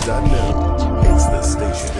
Judgement.net. It's the station.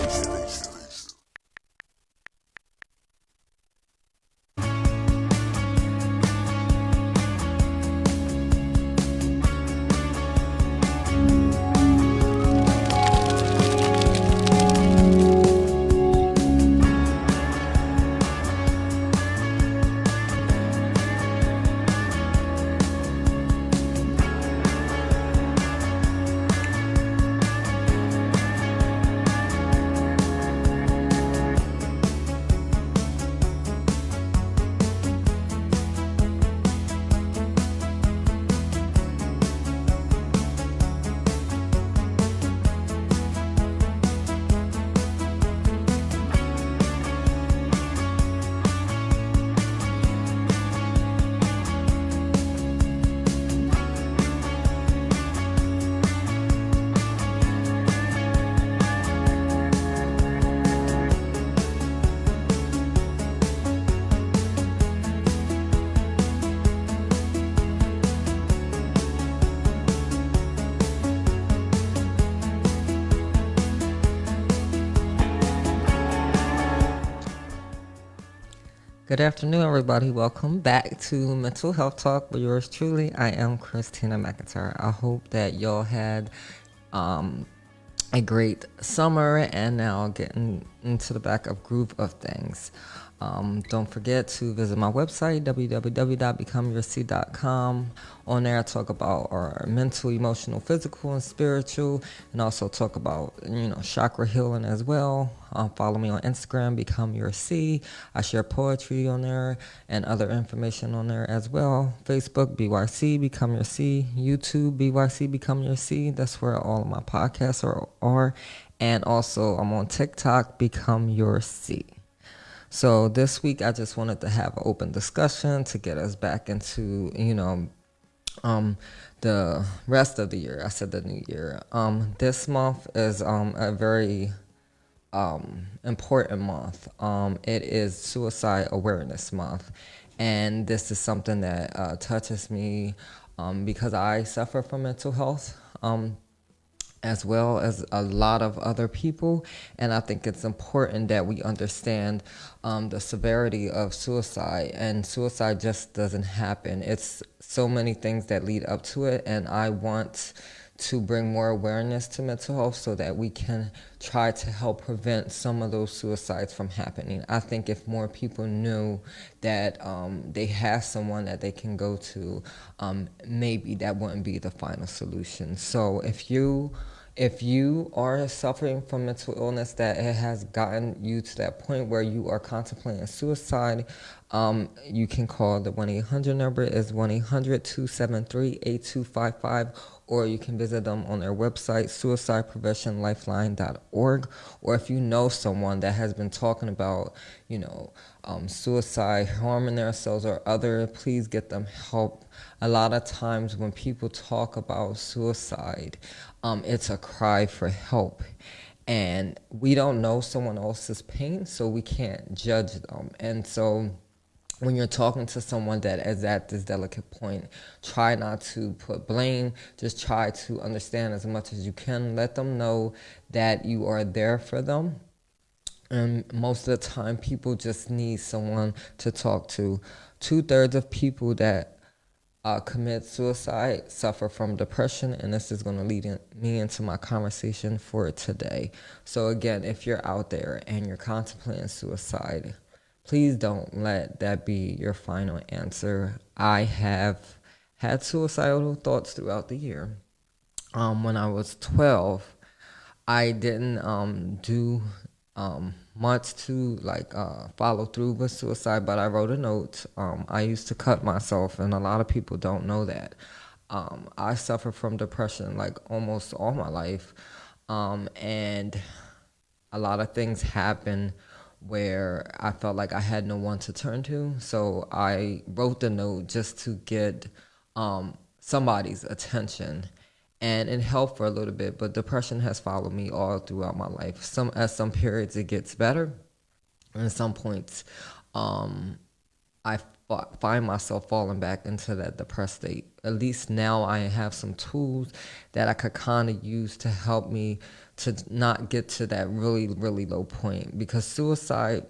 Good afternoon, everybody. Welcome back to Mental Health Talk with yours truly. I am Christina McIntyre. I hope that y'all had a great summer and now getting into the back of groove of things. Don't forget to visit my website, www.becomeyourseed.com. On there, I talk about our mental, emotional, physical, and spiritual, and also talk about, chakra healing as well. Follow me on Instagram, Become Your Seed. I share poetry on there and other information on there as well. Facebook, BYC, Become Your Seed. YouTube, BYC, Become Your Seed. That's where all of my podcasts are. And also, I'm on TikTok, Become Your Seed. So this week, I just wanted to have an open discussion to get us back into, the rest of the year. I said the new year. This month is a very important month. It is Suicide Awareness Month, and this is something that touches me because I suffer from mental health. As well as a lot of other people. And I think it's important that we understand the severity of suicide. And suicide just doesn't happen. It's so many things that lead up to it. And I want to bring more awareness to mental health so that we can try to help prevent some of those suicides from happening. I think if more people knew that they have someone that they can go to, maybe that wouldn't be the final solution. So if you are suffering from mental illness that it has gotten you to that point where you are contemplating suicide, you can call the 1-800 number is 1-800-273-8255, or you can visit them on their website, suicidepreventionlifeline.org. Or if you know someone that has been talking about, suicide, harming themselves or other, please get them help. A lot of times when people talk about suicide, it's a cry for help. And we don't know someone else's pain, so we can't judge them. And so when you're talking to someone that is at this delicate point, try not to put blame. Just try to understand as much as you can. Let them know that you are there for them. And most of the time, people just need someone to talk to. 2/3 of people that commit suicide suffer from depression, and this is going to lead me into my conversation for today. So again, if you're out there and you're contemplating suicide, please don't let that be your final answer. I have had suicidal thoughts throughout the year. When I was 12, I didn't do much to follow through with suicide, but I wrote a note. I used to cut myself, and a lot of people don't know that. I suffer from depression like almost all my life, and a lot of things happen where I felt like I had no one to turn to. So I wrote the note just to get somebody's attention. And it helped for a little bit, but depression has followed me all throughout my life. At some periods it gets better, and at some points I find myself falling back into that depressed state. At least now I have some tools that I could kind of use to help me to not get to that really, really low point. Because suicide,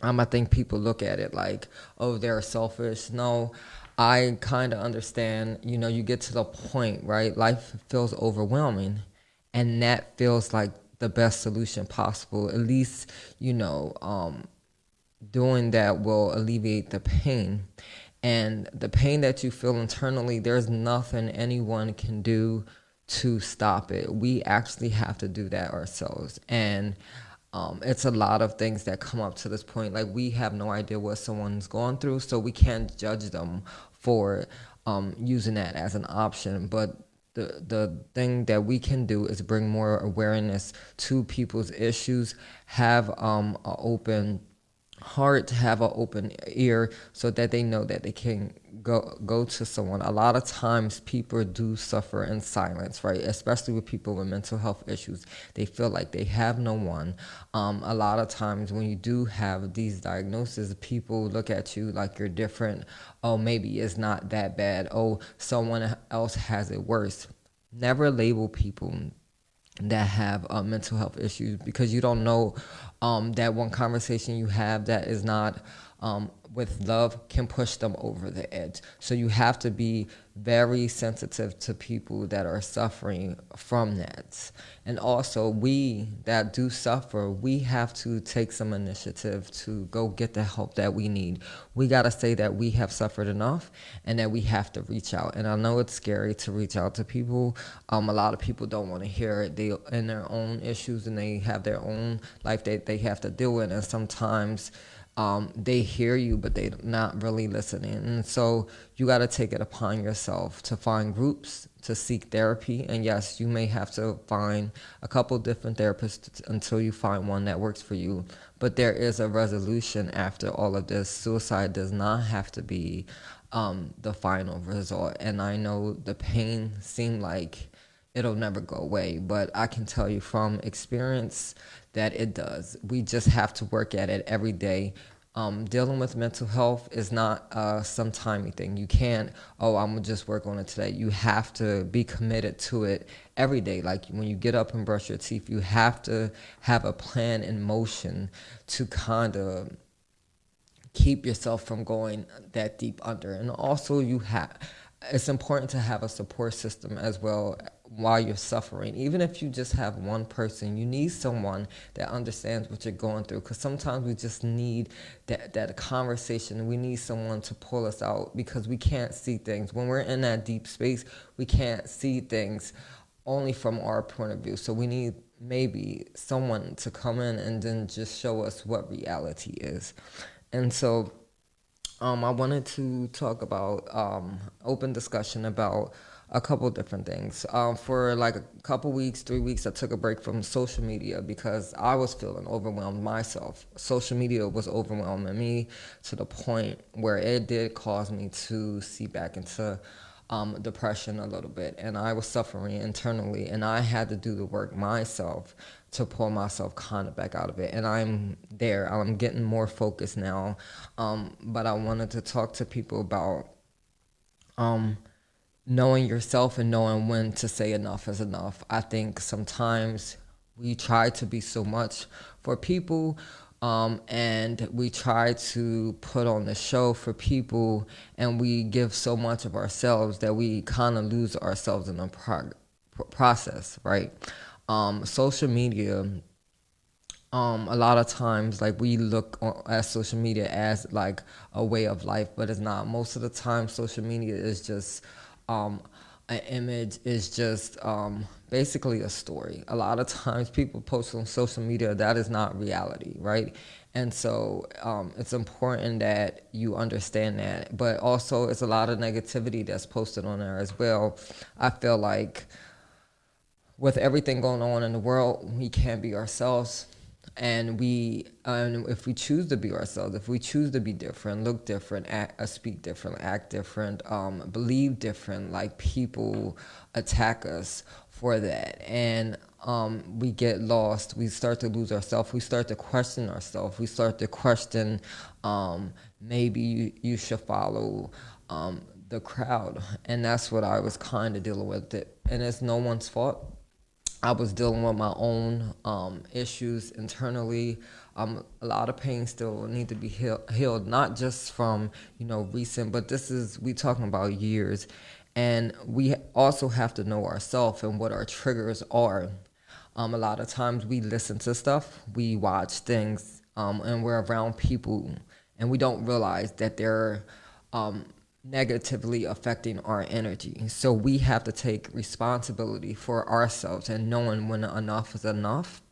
I think people look at it like, oh, they're selfish. No, I kind of understand. You get to the point, right? Life feels overwhelming, and that feels like the best solution possible. At least, doing that will alleviate the pain. And the pain that you feel internally, there's nothing anyone can do to stop it. We actually have to do that ourselves. And it's a lot of things that come up to this point. Like, we have no idea what someone's going through, so we can't judge them for using that as an option. But the thing that we can do is bring more awareness to people's issues, have an open heart, have an open ear, so that they know that they can go to someone. A lot of times people do suffer in silence, right? Especially with people with mental health issues. They feel like they have no one. A lot of times when you do have these diagnoses, people look at you like you're different. Oh, maybe it's not that bad. Oh, someone else has it worse. Never label people that have mental health issues, because you don't know, that one conversation you have that is not with love can push them over the edge. So you have to be very sensitive to people that are suffering from that. And also, we that do suffer, we have to take some initiative to go get the help that we need. We got to say that we have suffered enough and that we have to reach out. And I know it's scary to reach out to people. A lot of people don't want to hear it. They in their own issues, and they have their own life that they have to deal with. And sometimes they hear you, but they're not really listening. And so you got to take it upon yourself to find groups, to seek therapy. And yes, you may have to find a couple different therapists until you find one that works for you. But there is a resolution after all of this. Suicide does not have to be the final result. And I know the pain seemed like it'll never go away, but I can tell you from experience that it does. We just have to work at it every day. Dealing with mental health is not some timey thing. You can't, oh, I'm gonna just work on it today. You have to be committed to it every day. Like when you get up and brush your teeth, you have to have a plan in motion to kind of keep yourself from going that deep under. And also, it's important to have a support system as well while you're suffering. Even if you just have one person, you need someone that understands what you're going through, because sometimes we just need that conversation. We need someone to pull us out, because we can't see things. When we're in that deep space, we can't see things only from our point of view. So we need maybe someone to come in and then just show us what reality is. And so I wanted to talk about open discussion about a couple different things. For like a couple weeks, 3 weeks, I took a break from social media because I was feeling overwhelmed myself. Social media was overwhelming me to the point where it did cause me to see back into depression a little bit, and I was suffering internally, and I had to do the work myself to pull myself kind of back out of it. And I'm there. I'm getting more focused now, but I wanted to talk to people about knowing yourself and knowing when to say enough is enough. I think sometimes we try to be so much for people, and we try to put on the show for people, and we give so much of ourselves that we kind of lose ourselves in the process, right? Social media, a lot of times, like, we look at social media as like a way of life, but it's not. Most of the time, social media is just an image, is just basically a story. A lot of times people post on social media that is not reality, right? And so it's important that you understand that. But also, it's a lot of negativity that's posted on there as well. I feel like with everything going on in the world, we can't be ourselves. And if we choose to be ourselves, if we choose to be different, look different, speak different, act different, believe different, like, people attack us for that. And we get lost. We start to lose ourselves. We start to question ourselves. We start to question, maybe you should follow the crowd. And that's what I was kind of dealing with. And it's no one's fault. I was dealing with my own issues internally. A lot of pain still need to be healed, not just from recent, but we talking about years, and we also have to know ourselves and what our triggers are. A lot of times we listen to stuff, we watch things, and we're around people, and we don't realize that they're um, negatively affecting our energy. So we have to take responsibility for ourselves and knowing when enough is enough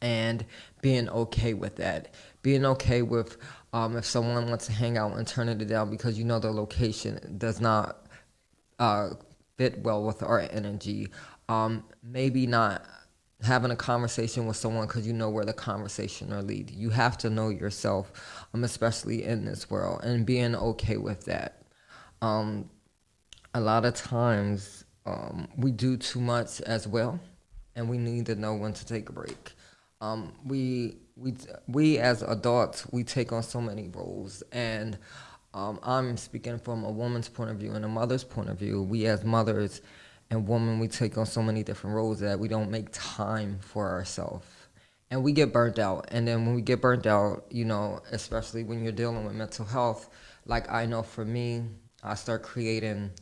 and being okay with that. Being okay with if someone wants to hang out and turn it down because the location does not uh, fit well with our energy. Maybe not having a conversation with someone because you know where the conversation will lead. You have to know yourself, especially in this world, and being okay with that. Um, a lot of times we do too much as well, and we need to know when to take a break. We as adults we take on so many roles, and I'm speaking from a woman's point of view and a mother's point of view. We as mothers and women we take on so many different roles that we don't make time for ourselves. And we get burnt out. And then when we get burnt out, especially when you're dealing with mental health, like I know for me, I start creating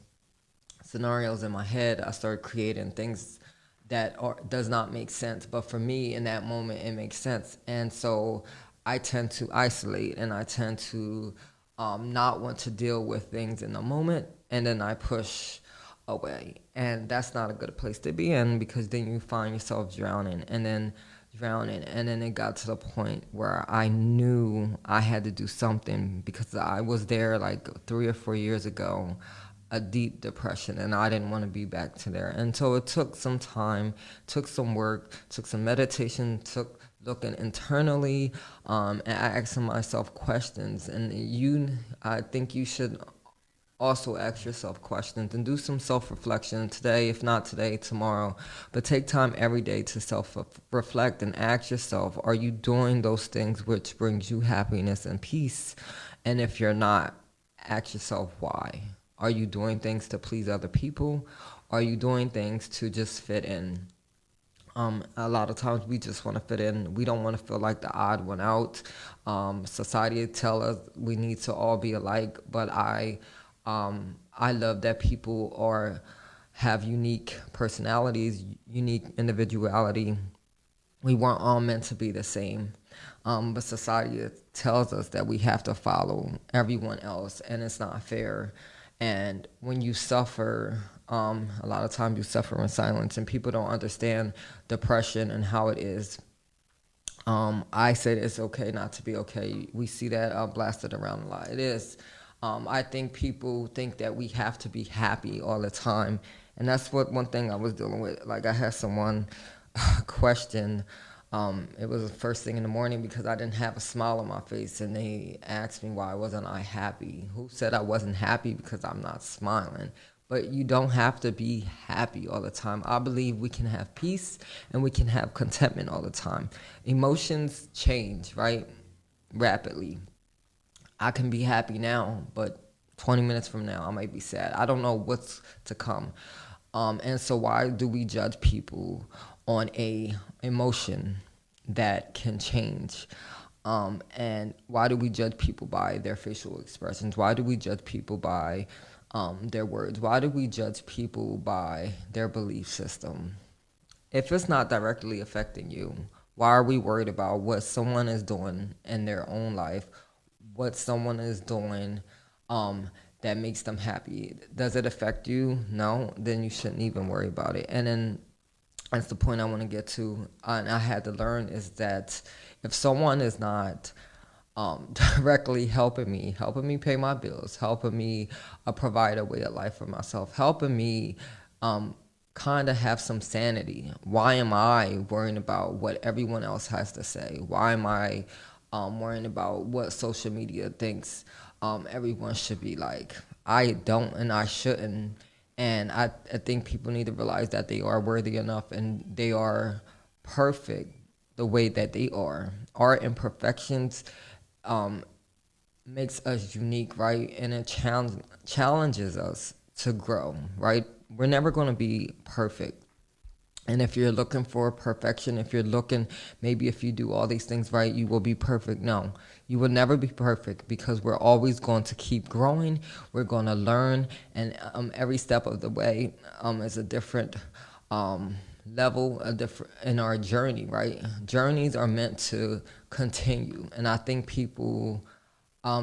scenarios in my head. I start creating things that does not make sense. But for me, in that moment, it makes sense. And so I tend to isolate and I tend to not want to deal with things in the moment. And then I push away. And that's not a good place to be in because then you find yourself drowning. And then it got to the point where I knew I had to do something because I was there like 3 or 4 years ago, a deep depression, and I didn't want to be back to there. And so it took some time, took some work, took some meditation, took looking internally, and asking myself questions. And I think you should also ask yourself questions and do some self-reflection today, if not today, tomorrow. But take time every day to self-reflect and ask yourself, are you doing those things which brings you happiness and peace? And if you're not, ask yourself why. Are you doing things to please other people? Are you doing things to just fit in? A lot of times we just want to fit in. We don't want to feel like the odd one out. Society tell us we need to all be alike, but I love that people have unique personalities, unique individuality. We weren't all meant to be the same. But society tells us that we have to follow everyone else, and it's not fair. And when you suffer, a lot of times you suffer in silence, and people don't understand depression and how it is. I said it's okay not to be okay. We see that blasted around a lot. It is. I think people think that we have to be happy all the time, and that's what one thing I was dealing with. Like I had someone question. It was the first thing in the morning because I didn't have a smile on my face, and they asked me why wasn't I happy. Who said I wasn't happy because I'm not smiling? But you don't have to be happy all the time. I believe we can have peace and we can have contentment all the time. Emotions change, right? Rapidly. I can be happy now, but 20 minutes from now, I might be sad. I don't know what's to come. And so why do we judge people on a emotion that can change? And why do we judge people by their facial expressions? Why do we judge people by their words? Why do we judge people by their belief system? If it's not directly affecting you, why are we worried about what someone is doing in their own life, what someone is doing that makes them happy? Does it affect you? No, then you shouldn't even worry about it. And then that's the point I want to get to, and I had to learn is that if someone is not directly helping me pay my bills, helping me provide a way of life for myself, helping me kind of have some sanity. Why am I worrying about what everyone else has to say? Why am I worrying about what social media thinks everyone should be like? I don't and I shouldn't. And I think people need to realize that they are worthy enough and they are perfect the way that they are. Our imperfections um, makes us unique, right? And it challenges us to grow, right? We're never going to be perfect. And if you're looking for perfection, if you're looking, maybe if you do all these things right, you will be perfect. No, you will never be perfect, because we're always going to keep growing. We're going to learn, and every step of the way is a different level, a different in our journey. Right? Journeys are meant to continue, and I think people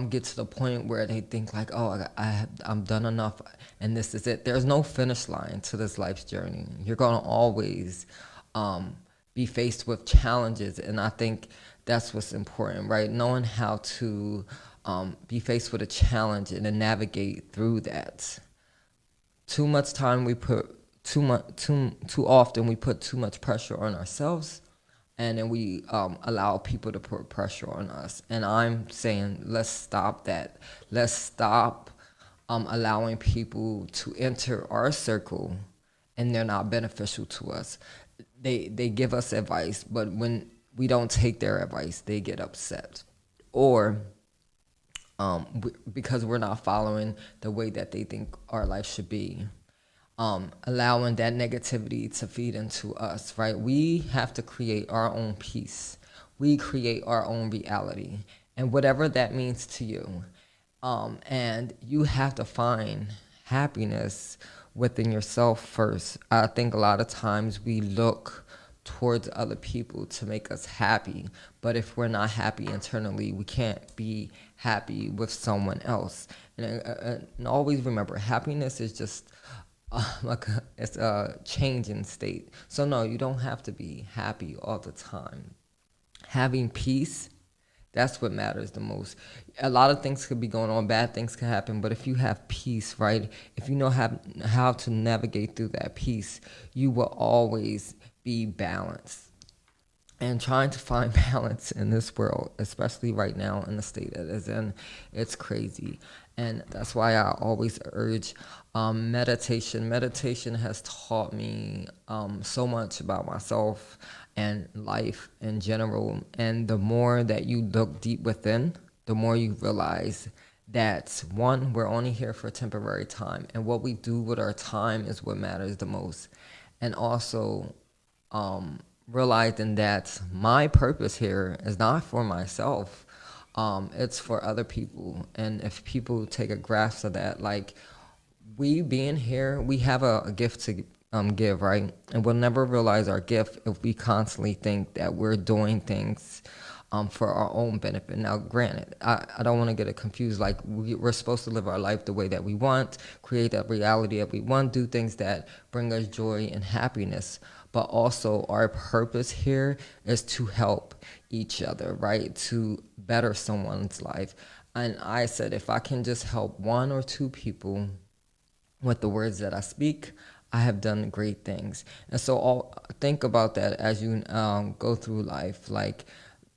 get to the point where they think like, oh, I'm done enough, and this is it. There's no finish line to this life's journey. You're gonna always be faced with challenges, and I think that's what's important, right? Knowing how to be faced with a challenge and then navigate through that. Too much time we put too often we put too much pressure on ourselves, and then we allow people to put pressure on us. And I'm saying, let's stop that. Let's stop allowing people to enter our circle and they're not beneficial to us. They give us advice, but when we don't take their advice, they get upset, or because we're not following the way that they think our life should be. Allowing that negativity to feed into us, right? We have to create our own peace. We create our own reality, and whatever that means to you. And you have to find happiness within yourself first. I think a lot of times we look towards other people to make us happy, but if we're not happy internally, we can't be happy with someone else. And always remember, happiness is just it's a changing state. So no, you don't have to be happy all the time. Having peace, that's what matters the most. A lot of things could be going on, bad things could happen, but if you have peace, right? If you know how to navigate through that peace, you will always be balanced. And trying to find balance in this world, especially right now in the state that it's in, it's crazy. And that's why I always urge meditation. Meditation has taught me so much about myself and life in general. And the more that you look deep within, the more you realize that, one, we're only here for a temporary time, and what we do with our time is what matters the most. And also, realizing that my purpose here is not for myself, it's for other people. And if people take a grasp of that, like, we being here, we have a gift to give, right? And we'll never realize our gift if we constantly think that we're doing things for our own benefit. Now, granted, I don't want to get it confused. Like, we're supposed to live our life the way that we want, create that reality that we want, do things that bring us joy and happiness. But also, our purpose here is to help each other, right? To better someone's life. And I said, if I can just help one or two people with the words that I speak, I have done great things. And so think about that as you go through life. Like,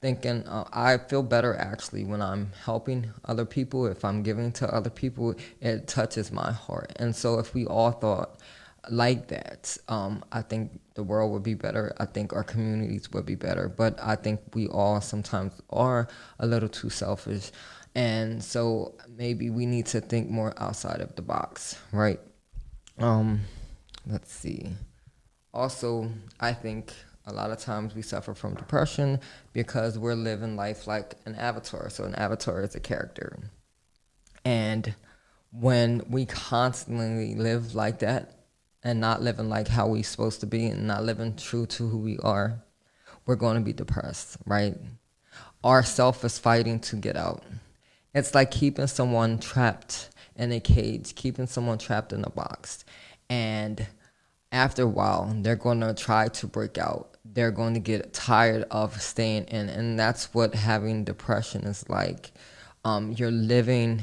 thinking, I feel better actually when I'm helping other people. If I'm giving to other people, it touches my heart. And so if we all thought like that, I think the world would be better. I think our communities would be better. But I think we all sometimes are a little too selfish. And so maybe we need to think more outside of the box, right? Um, let's see. Also, I think a lot of times we suffer from depression because we're living life like an avatar. So an avatar is a character. And when we constantly live like that and not living like how we're supposed to be and not living true to who we are, we're going to be depressed, right? Our self is fighting to get out. It's like keeping someone trapped in a cage, keeping someone trapped in a box. And after a while, they're going to try to break out. They're going to get tired of staying in. And that's what having depression is like. You're living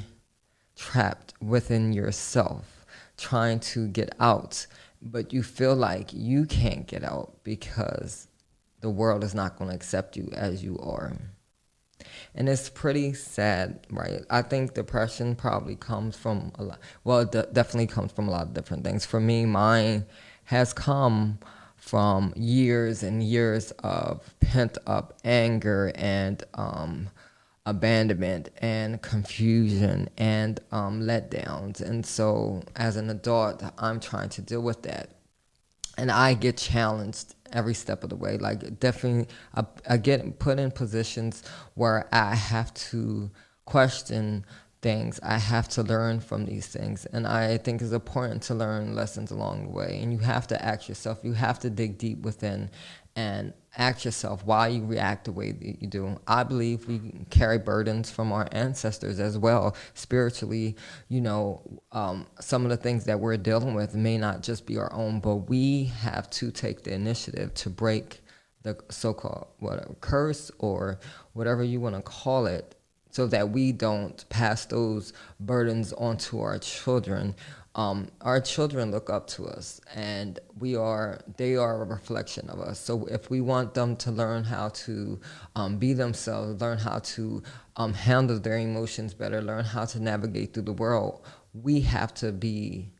trapped within yourself, trying to get out. But you feel like you can't get out because the world is not going to accept you as you are. And it's pretty sad, right? I think depression probably comes from a lot. Well, it definitely comes from a lot of different things. For me, mine has come from years and years of pent up anger and abandonment and confusion and letdowns. And so, as an adult, I'm trying to deal with that. and I get challenged every step of the way. Like definitely, I get put in positions where I have to question things. I have to learn from these things, and I think it's important to learn lessons along the way. And you have to ask yourself. You have to dig deep within, and ask yourself why you react the way that you do. I believe we carry burdens from our ancestors as well. Spiritually, some of the things that we're dealing with may not just be our own, but we have to take the initiative to break the so-called whatever curse or whatever you want to call it, so that we don't pass those burdens onto our children. Our children look up to us, and they are a reflection of us. So if we want them to learn how to be themselves, learn how to handle their emotions better, learn how to navigate through the world, we have to be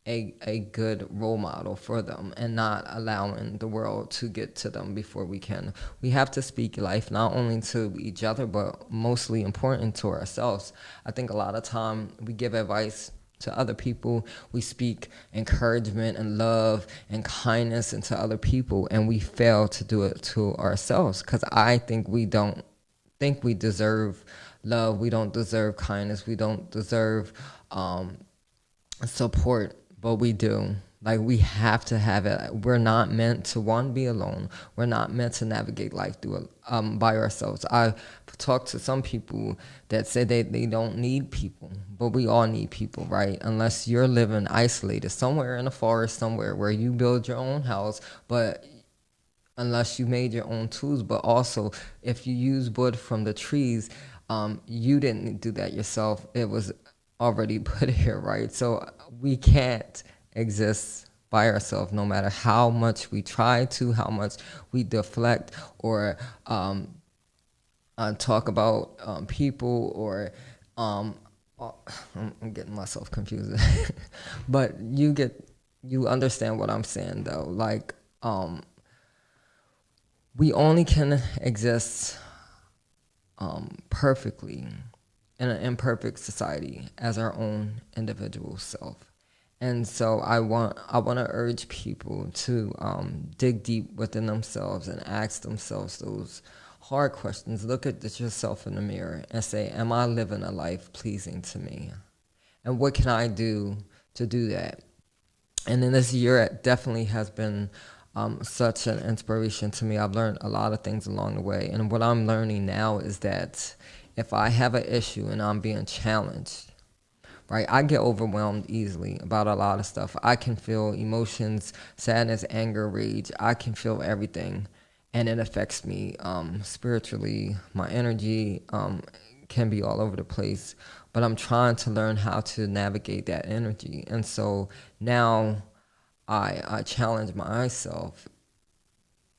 a good role model for them and not allowing the world to get to them before we can. We have to speak life not only to each other, but mostly important to ourselves. I think a lot of time we give advice to other people. We speak encouragement and love and kindness into other people, and we fail to do it to ourselves, because I think we don't think we deserve love. We don't deserve kindness. We don't deserve support, but we do. Like, we have to have it. We're not meant to, one, be alone. We're not meant to navigate life through by ourselves. I've talked to some people that say they don't need people, but we all need people, right? Unless you're living isolated somewhere in a forest somewhere where you build your own house, but unless you made your own tools. But also, if you use wood from the trees, you didn't do that yourself. It was already put here, right? So we can't exist by ourselves, no matter how much we try to, how much we deflect or talk about people, or I'm getting myself confused. But you understand what I'm saying, though. Like, we only can exist perfectly in an imperfect society as our own individual self. And so I want to urge people to dig deep within themselves and ask themselves those hard questions. Look at yourself in the mirror and say, am I living a life pleasing to me? And what can I do to do that? And in this year, it definitely has been such an inspiration to me. I've learned a lot of things along the way. And what I'm learning now is that if I have an issue and I'm being challenged, right, I get overwhelmed easily about a lot of stuff. I can feel emotions, sadness, anger, rage. I can feel everything. And it affects me spiritually. My energy can be all over the place. But I'm trying to learn how to navigate that energy. And so now I challenge myself.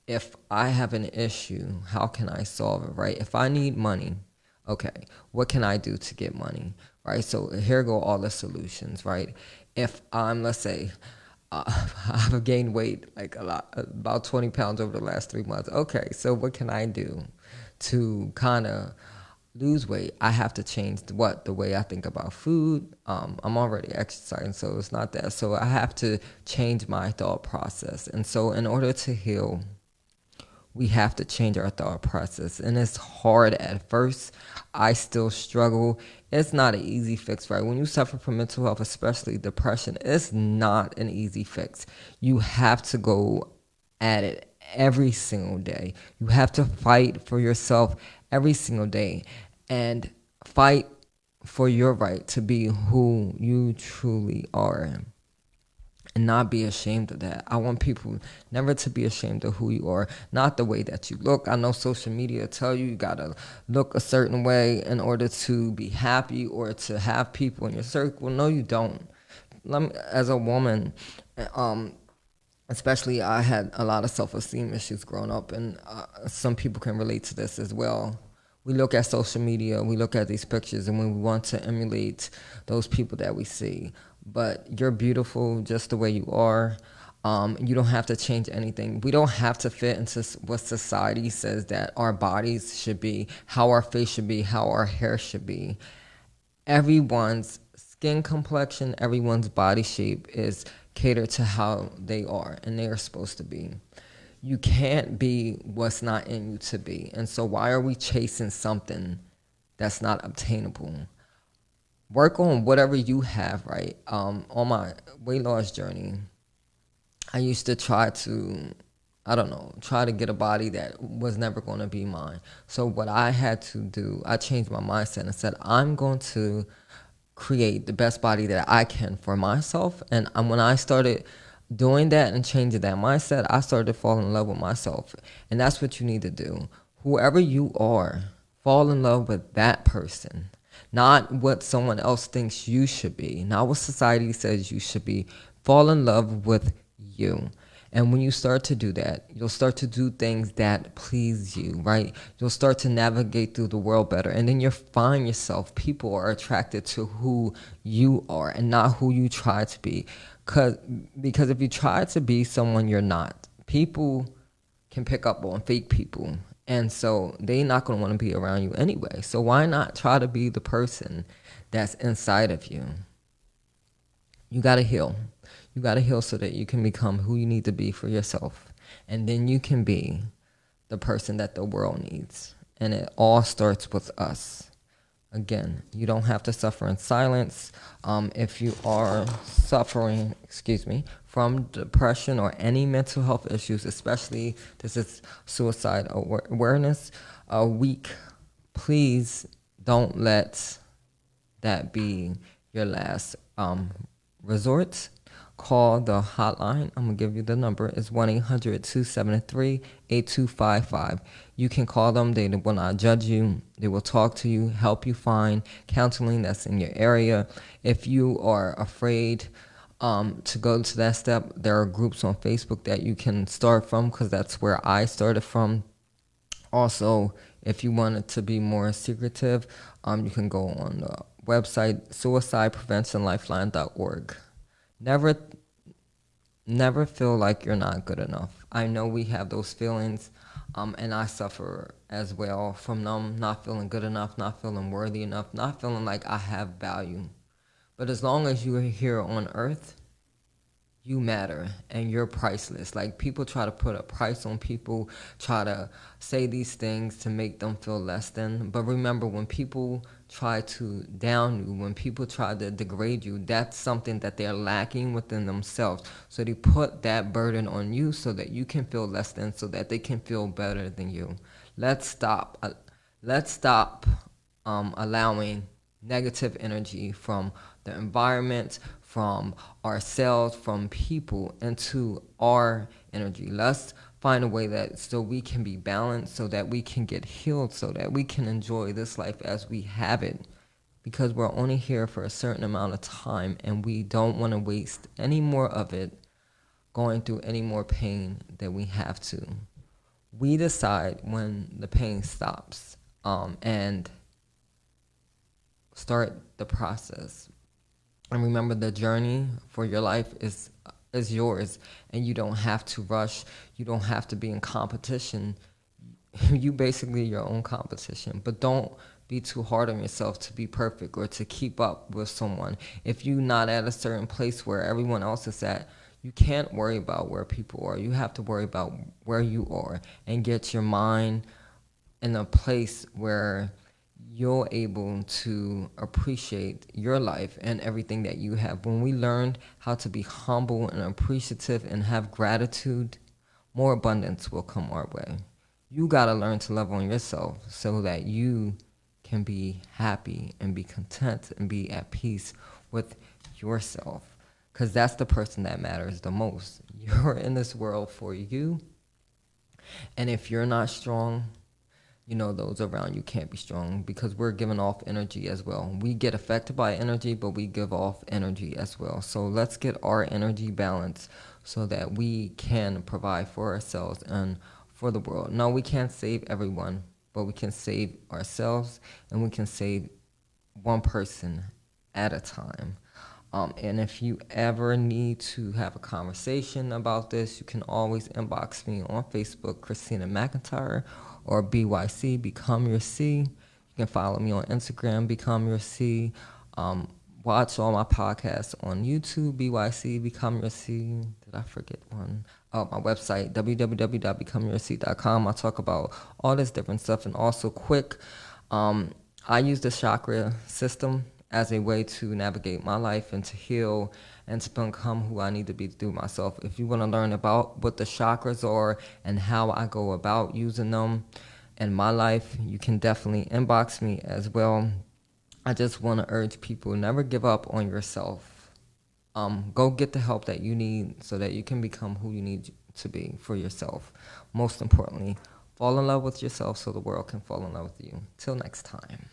If I have an issue, how can I solve it, right? If I need money, okay, what can I do to get money, right? So here go all the solutions, right? If I'm, let's say, I've gained weight like a lot, about 20 pounds over the last 3 months. Okay, so what can I do to kind of lose weight? I have to change the way I think about food. I'm already exercising, so it's not that. So I have to change my thought process. And so in order to heal, we have to change our thought process. And it's hard at first. I still struggle. It's not an easy fix, right? When you suffer from mental health, especially depression, it's not an easy fix. You have to go at it every single day. You have to fight for yourself every single day and fight for your right to be who you truly are, and not be ashamed of that. I want people never to be ashamed of who you are, not the way that you look. I know social media tell you gotta look a certain way in order to be happy or to have people in your circle. No, you don't. As a woman, especially, I had a lot of self-esteem issues growing up, and some people can relate to this as well. We look at social media, we look at these pictures, and when we want to emulate those people that we see. But you're beautiful just the way you are. You don't have to change anything. We don't have to fit into what society says that our bodies should be, how our face should be, how our hair should be. Everyone's skin complexion, everyone's body shape is catered to how they are and they are supposed to be. You can't be what's not in you to be. And so why are we chasing something that's not obtainable? Work on whatever you have, right? On my weight loss journey, I used to try to get a body that was never going to be mine. So what I had to do, I changed my mindset and said, I'm going to create the best body that I can for myself. And when I started doing that and changing that mindset, I started falling in love with myself. And that's what you need to do. Whoever you are, fall in love with that person, not what someone else thinks you should be, not what society says you should be. Fall in love with you. And when you start to do that, you'll start to do things that please you, right? You'll start to navigate through the world better. And then you'll find yourself. People are attracted to who you are and not who you try to be. Because if you try to be someone you're not, people can pick up on fake people. And so they're not going to want to be around you anyway. So why not try to be the person that's inside of you? You got to heal. You got to heal so that you can become who you need to be for yourself. And then you can be the person that the world needs. And it all starts with us. Again, you don't have to suffer in silence. If you are suffering, from depression or any mental health issues, especially this is suicide awareness week, please don't let that be your last resort. Call the hotline. I'm going to give you the number. It's 1-800-273-8255. You can call them. They will not judge you. They will talk to you, help you find counseling that's in your area. If you are afraid to go to that step, there are groups on Facebook that you can start from, because that's where I started from. Also, if you want it to be more secretive, you can go on the website suicidepreventionlifeline.org. Never feel like you're not good enough. I know we have those feelings, and I suffer as well from them, not feeling good enough, not feeling worthy enough, not feeling like I have value. But as long as you are here on earth, you matter and you're priceless. Like, people try to put a price on people, try to say these things to make them feel less than. But remember, when people try to down you, when people try to degrade you, that's something that they're lacking within themselves. So they put that burden on you so that you can feel less than, so that they can feel better than you. Let's stop. Allowing negative energy from the environment, from ourselves, from people into our energy. Let's find a way that so we can be balanced, so that we can get healed, so that we can enjoy this life as we have it. Because we're only here for a certain amount of time, and we don't want to waste any more of it going through any more pain than we have to. We decide when the pain stops, and start the process. And remember, the journey for your life is yours, and you don't have to rush. You don't have to be in competition. You basically your own competition. But don't be too hard on yourself to be perfect or to keep up with someone. If you're not at a certain place where everyone else is at, you can't worry about where people are. You have to worry about where you are and get your mind in a place where you're able to appreciate your life and everything that you have. When we learned how to be humble and appreciative and have gratitude, more abundance will come our way. You got to learn to love on yourself so that you can be happy and be content and be at peace with yourself, because that's the person that matters the most. You're in this world for you, and if you're not strong, those around you can't be strong, because we're giving off energy as well. We get affected by energy, but we give off energy as well. So let's get our energy balanced so that we can provide for ourselves and for the world. No, we can't save everyone, but we can save ourselves, and we can save one person at a time. And if you ever need to have a conversation about this, you can always inbox me on Facebook, Christina McIntyre, or BYC, Become Your C. You can follow me on Instagram, Become Your C. watch all my podcasts on YouTube, BYC, Become Your Seed. Did I forget one? Oh, my website, www.becomeyourseed.com. I talk about all this different stuff. And also quick, I use the chakra system as a way to navigate my life and to heal and to become who I need to be through myself. If you want to learn about what the chakras are and how I go about using them in my life, you can definitely inbox me as well. I just want to urge people, never give up on yourself. Go get the help that you need so that you can become who you need to be for yourself. Most importantly, fall in love with yourself so the world can fall in love with you. Till next time.